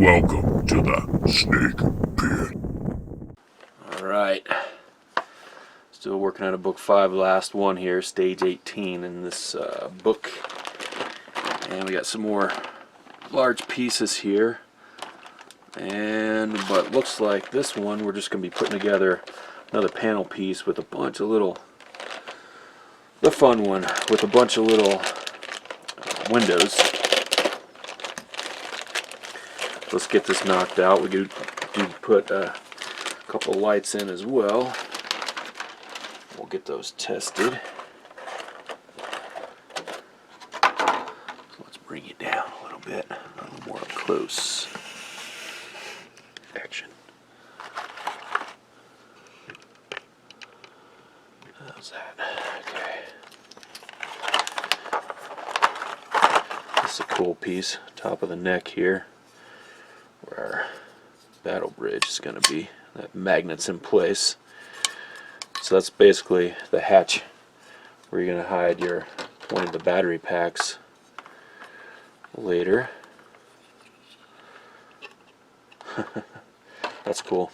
Welcome to the Snake Pit. Alright, still working on a book 5, last one here, stage 18 in this book. And we got some more large pieces here. But looks like this one we're just going to be putting together another panel piece with a bunch of little, the fun one, with a bunch of little windows. Let's get this knocked out. We do put a couple lights in as well. We'll get those tested. So let's bring it down a little bit, a little more up close. Action. How's that? Okay. This is a cool piece, top of the neck here, where our battle bridge is going to be. That magnet's in place. So that's basically the hatch where you're going to hide one of the battery packs later. That's cool.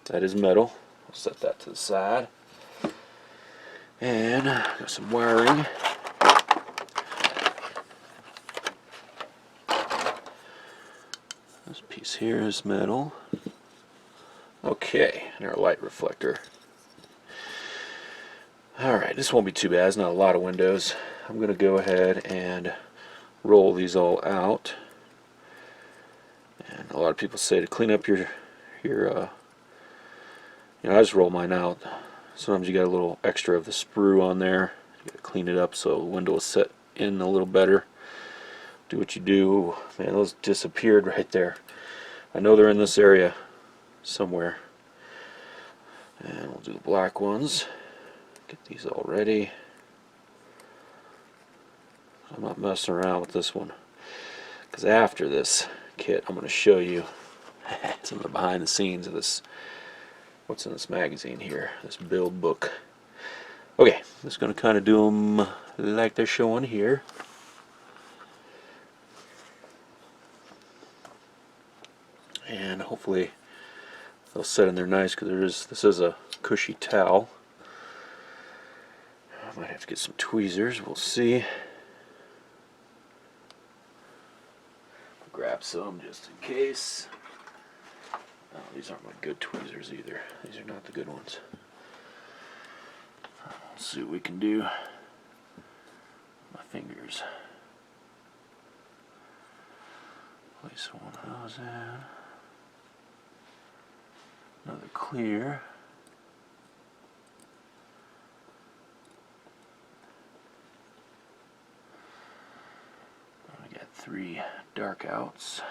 That is metal. I'll set that to the side. And got some wiring. This piece here is metal. Okay, and our light reflector. Alright, this won't be too bad. It's not a lot of windows. I'm going to go ahead and roll these all out. And a lot of people say to clean up your I just roll mine out. Sometimes you got a little extra of the sprue on there. You got to clean it up so the window is set in a little better. Do what you do. Man, those disappeared right there. I know they're in this area somewhere. And we'll do the black ones. Get these all ready. I'm not messing around with this one, because after this kit I'm going to show you some of the behind the scenes of this, what's in this magazine here, this build book. Okay, just going to kind of do them like they're showing here. And hopefully they'll set in there nice, because this is a cushy towel. I might have to get some tweezers, we'll see. Grab some just in case. Oh, these aren't my good tweezers either. These are not the good ones. Let's see what we can do. My fingers. Place one of those in. Another clear. I got 3 dark outs.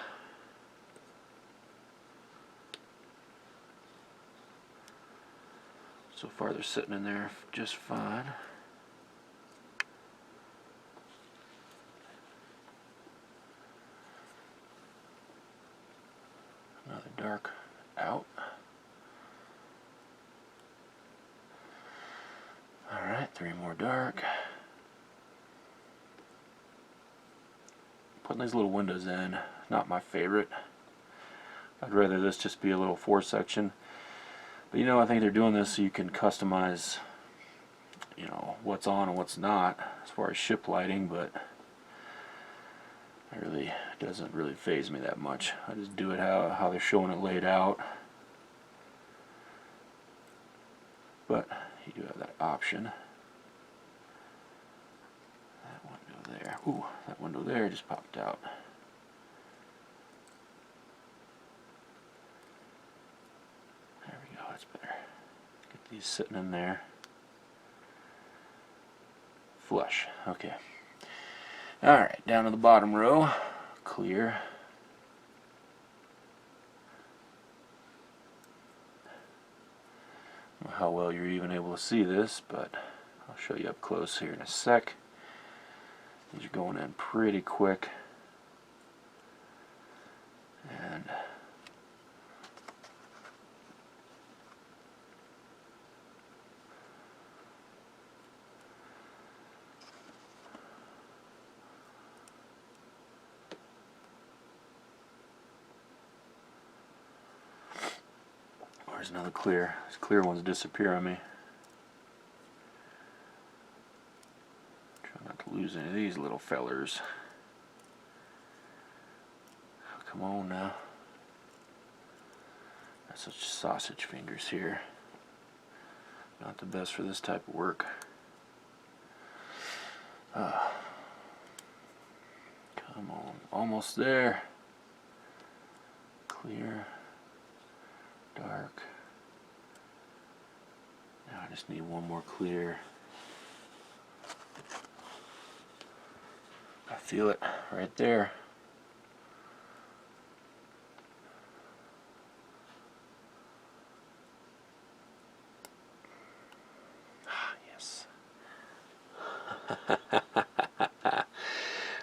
So far they're sitting in there just fine. Another dark out. Alright, 3 more dark. Putting these little windows in, not my favorite. I'd rather this just be a little 4 section. But I think they're doing this so you can customize, what's on and what's not as far as ship lighting, but it doesn't really faze me that much. I just do it how they're showing it laid out. But you do have that option. That window there. Ooh, that window there just popped out. There we go, that's better. Get these sitting in there. Flush. Okay. Alright, down to the bottom row. Clear. I don't know how well you're even able to see this, but I'll show you up close here in a sec. These are going in pretty quick. And there's another clear. These clear ones disappear on me. Try not to lose any of these little fellers. Oh, come on now. Got such sausage fingers here. Not the best for this type of work. Come on, almost there. Clear, dark. Now I just need one more clear. I feel it right there. Yes.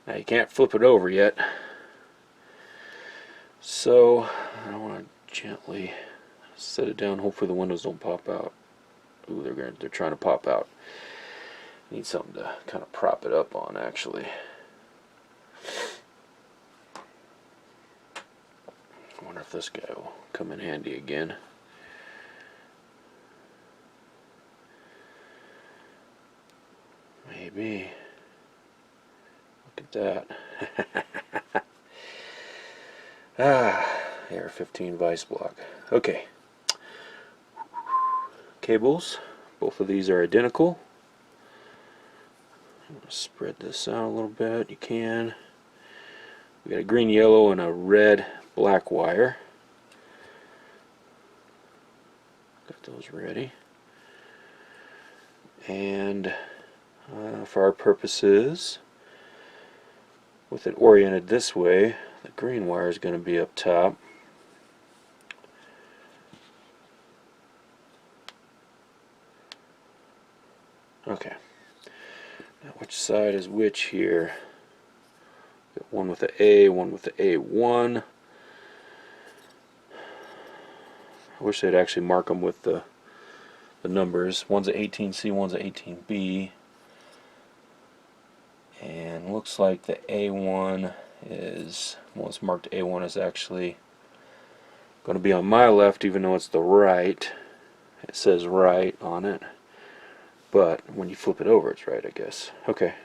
Now you can't flip it over yet. So I want to gently set it down. Hopefully the windows don't pop out. Ooh, they're trying to pop out. Need something to kind of prop it up on, actually. I wonder if this guy will come in handy again. Maybe. Look at that. AR-15 vice block. Okay. Cables. Both of these are identical. I'm going to spread this out a little bit. You can. We got a green, yellow, and a red, black wire. Got those ready. And for our purposes, with it oriented this way, the green wire is going to be up top. Okay. Now which side is which here? Got one with the A, one with the A1. I wish they'd actually mark them with the numbers. One's a 18C, one's a 18B. And looks like the A1 is, well, it's marked A1 is actually going to be on my left, even though it's the right. It says right on it. But when you flip it over, it's right, I guess. Okay.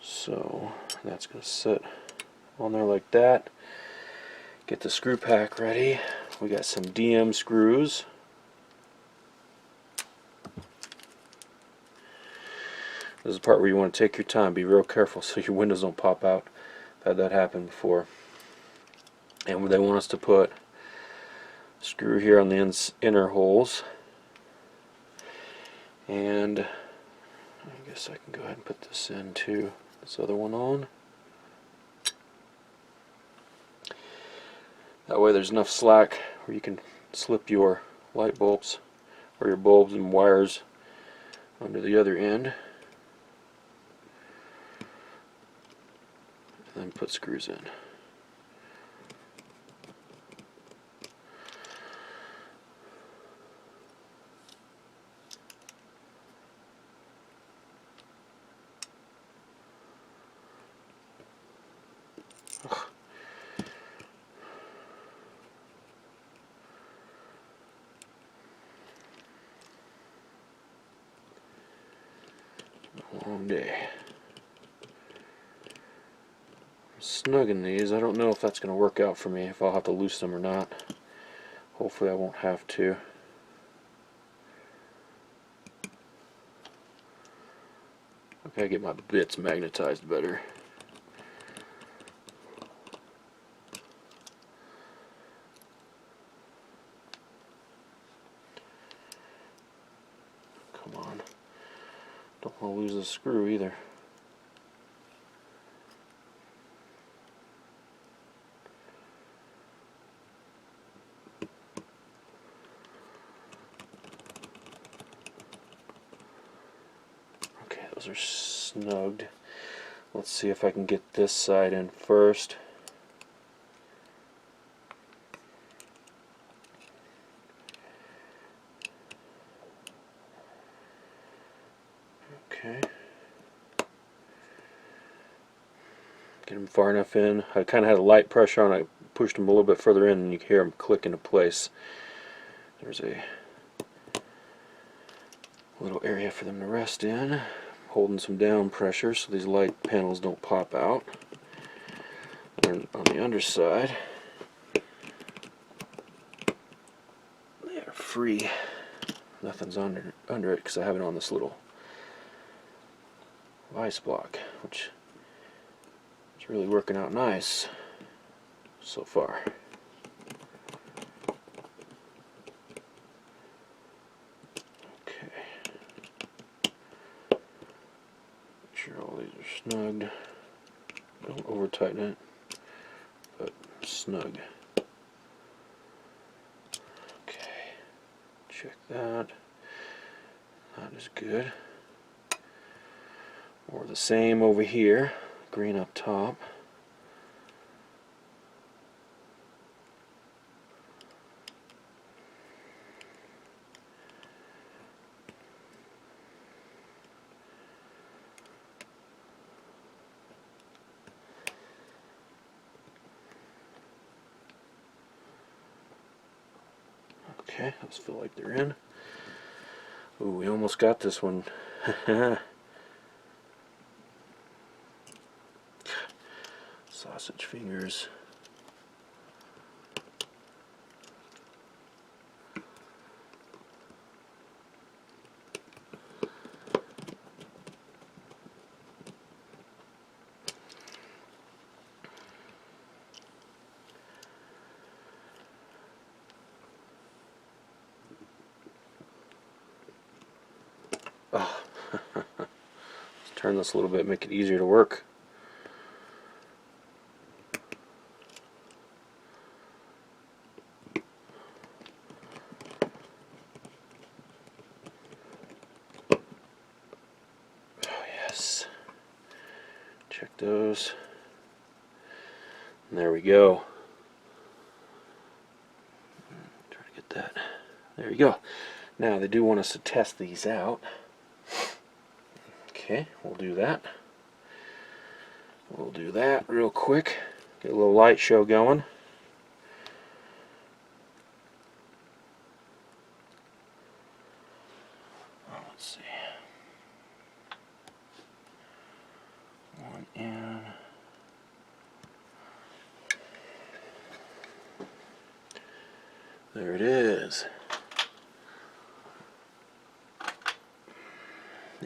So that's going to sit on there like that. Get the screw pack ready. We got some DM screws. This is the part where you want to take your time, be real careful so your windows don't pop out. I've had that happen before. And they want us to put a screw here on the inner holes. And I guess I can go ahead and put this into this other one on. That way there's enough slack where you can slip your light bulbs or your bulbs and wires under the other end. And then put screws in. Ugh. Long day. I'm snugging these. I don't know if that's going to work out for me, if I'll have to loosen them or not. Hopefully I won't have to. I gotta get my bits magnetized better. Come on. Don't want to lose the screw either. Okay, those are snugged. Let's see if I can get this side in first. Okay. Get them far enough in. I kind of had a light pressure on it pushed them a little bit further in, and you can hear them click into place. There's a little area for them to rest in, holding some down pressure so these light panels don't pop out. And on the underside, they are free. Nothing's under it because I have it on this little vice block, which is really working out nice so far. Okay. Make sure all these are snugged. Don't over tighten it, but snug. Okay. Check that. That is good. More of the same over here. Green up top. Okay, those feel like they're in. Ooh, we almost got this one. Sausage fingers. Oh. Let's turn this a little bit, make it easier to work. Check those. And there we go. Try to get that. There you go. Now they do want us to test these out. Okay, we'll do that. We'll do that real quick. Get a little light show going. Let's see. One in. There it is.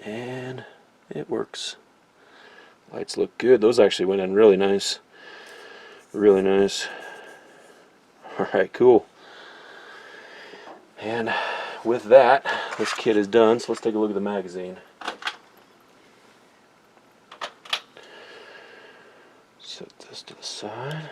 And it works. Lights look good. Those actually went in really nice. Really nice. Alright, cool. And with that, this kit is done. So let's take a look at the magazine. Set this to the side.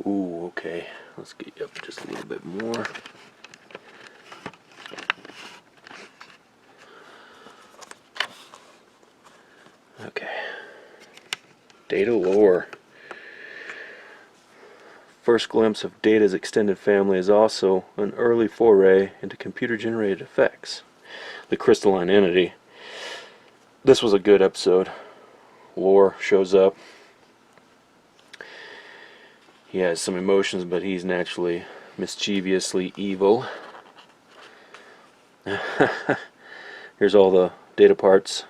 Ooh, okay. Let's get you up just a little bit more. Okay. Data lore. First glimpse of Data's extended family is also an early foray into computer-generated effects. The crystalline entity. This was a good episode. Lore shows up. He has some emotions, but he's naturally mischievously evil. Here's all the data parts.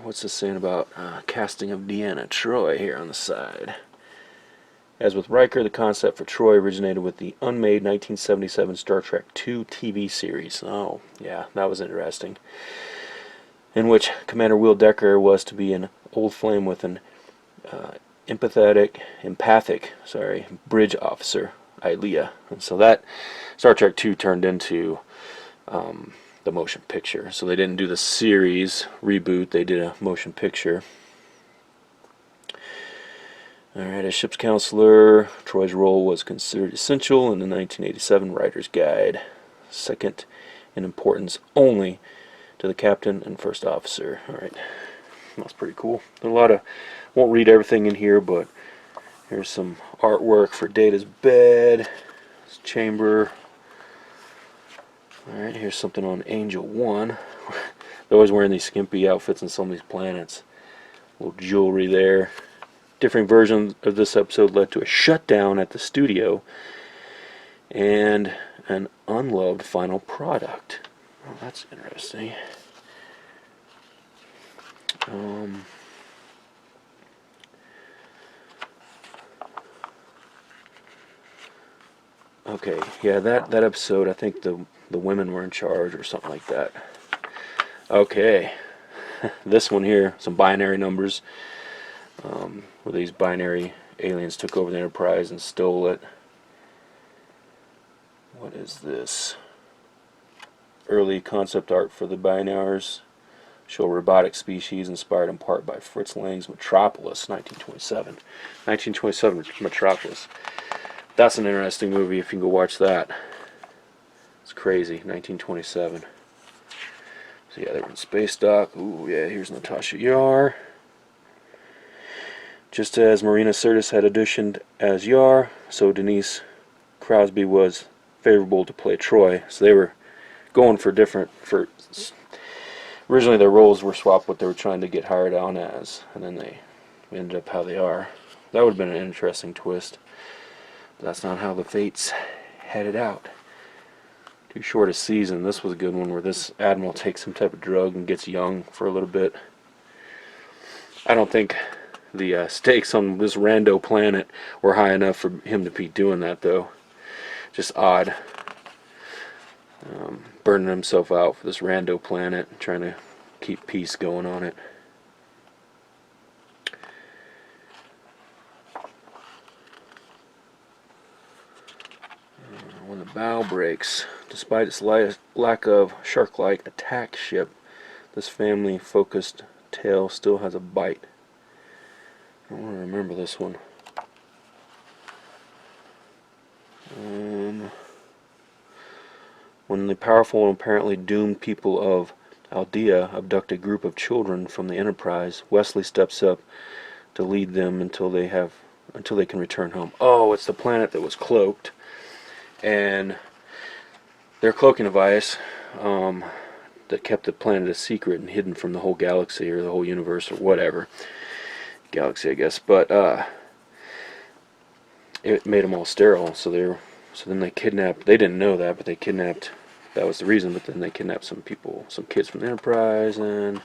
What's this saying about casting of Deanna Troi here on the side? As with Riker, the concept for Troi originated with the unmade 1977 Star Trek II TV series. Oh, yeah, that was interesting. In which Commander Will Decker was to be an old flame with an empathic bridge officer, Ilea. And so that Star Trek II turned into the motion picture. So they didn't do the series reboot, they did a motion picture. Alright, as ship's counselor, Troy's role was considered essential in the 1987 Writer's Guide. Second in importance only to the captain and first officer. Alright. That's pretty cool. There's a lot of, won't read everything in here, but here's some artwork for Data's bed, his chamber. Alright, here's something on Angel 1. They're always wearing these skimpy outfits on some of these planets. Little jewelry there. Different versions of this episode led to a shutdown at the studio and an unloved final product. Oh, that's interesting. Okay, yeah, that episode, I think the women were in charge or something like that. Okay, this one here, some binary numbers, where these binary aliens took over the Enterprise and stole it. What is this? Early concept art for the binaries show a robotic species inspired in part by Fritz Lang's Metropolis, 1927. 1927 Metropolis. That's an interesting movie if you can go watch that. It's crazy, 1927. So yeah, they were in space dock. Ooh, yeah, here's Natasha Yar. Just as Marina Sirtis had auditioned as Yar, so Denise Crosby was favorable to play Troy. So they were going for different, originally their roles were swapped what they were trying to get hired on as, and then they ended up how they are. That would have been an interesting twist. But that's not how the fates had it out. Too short a season. This was a good one where this admiral takes some type of drug and gets young for a little bit. I don't think the stakes on this rando planet were high enough for him to be doing that, though. Just odd. Burning himself out for this rando planet, trying to keep peace going on it. When the bow breaks, despite its lack of shark-like attack ship, this family-focused tale still has a bite. I want to remember this one. When the powerful and apparently doomed people of Aldea abduct a group of children from the Enterprise, Wesley steps up to lead them until they can return home. Oh, it's the planet that was cloaked, and their cloaking device that kept the planet a secret and hidden from the whole galaxy or the whole universe or whatever. Galaxy, I guess, but it made them all sterile. So then they kidnapped. They didn't know that, but they kidnapped. That was the reason. But then they kidnapped some people, some kids from the Enterprise, and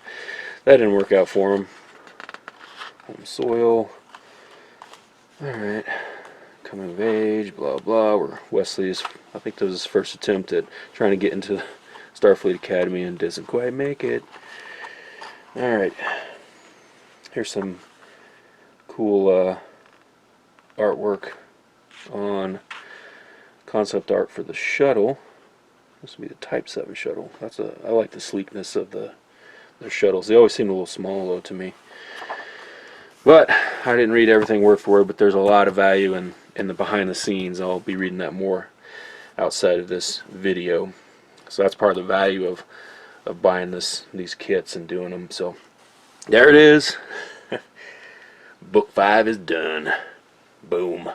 that didn't work out for them. Home soil. All right, coming of age, blah blah. Where Wesley's, I think that was his first attempt at trying to get into Starfleet Academy and doesn't quite make it. All right, here's some cool artwork on concept art for the shuttle. This would be the Type 7 shuttle. I like the sleekness of their shuttles. They always seem a little small though to me. But I didn't read everything word for word, but there's a lot of value in the behind the scenes. I'll be reading that more outside of this video. So that's part of the value of buying these kits and doing them. So there it is. Book 5 is done. Boom.